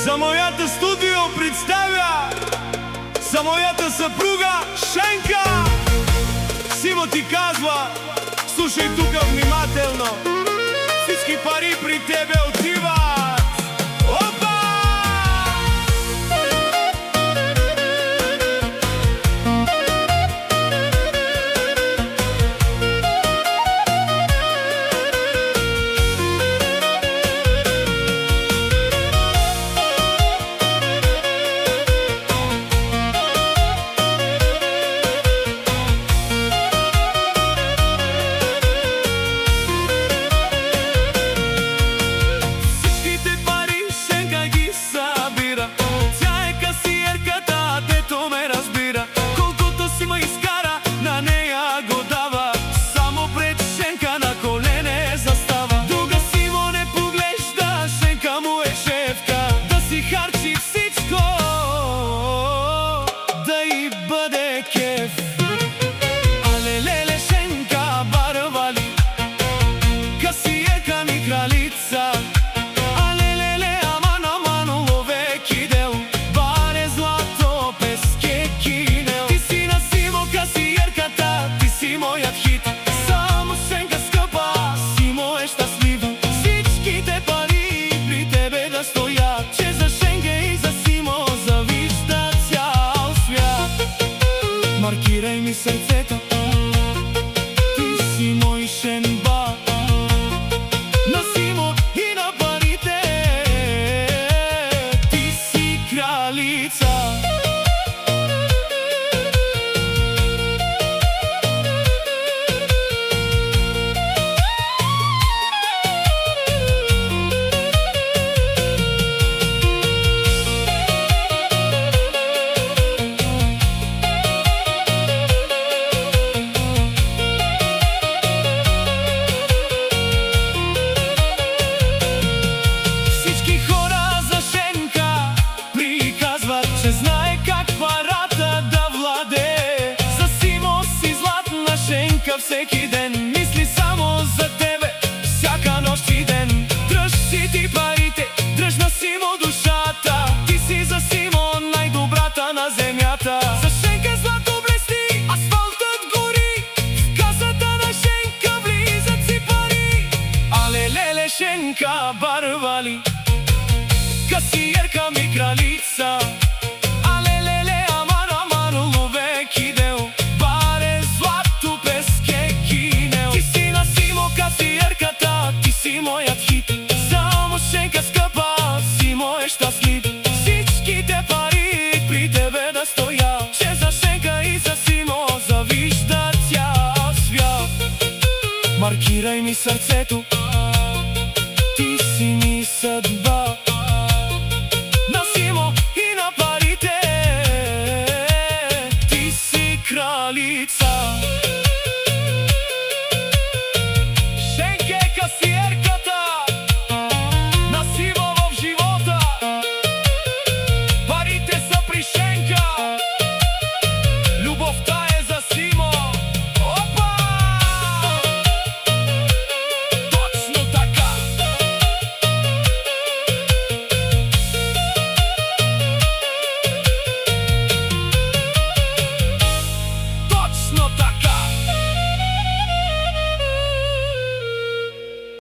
За мојата студио представя за мојата съпруга Шенка. Симо ти казва, слушај тука внимателно, всички пари при тебе отиват. Опа! Маркирај ми срцето, ти си мој Шенба. На Симо и на парите, ти си кралица. Знае как парата да владее. За Симо си златна Шенка, всеки ден мисли само за тебе, всяка нощ и ден. Дръж си ти парите, дръж на Симо душата, ти си за Симо най-добрата на земята. За Шенка злато блести, асфалтът гори, в касата на Шенка влизат си пари. Але леле Шенка барвали, касиерка ми кралица. Мојот хит, само Шенка скъпа, Симо е щастлив. Всичките пари при тебе да стоя, че за Шенка и за Симо завижда цял свят. Маркирај ми сърцето,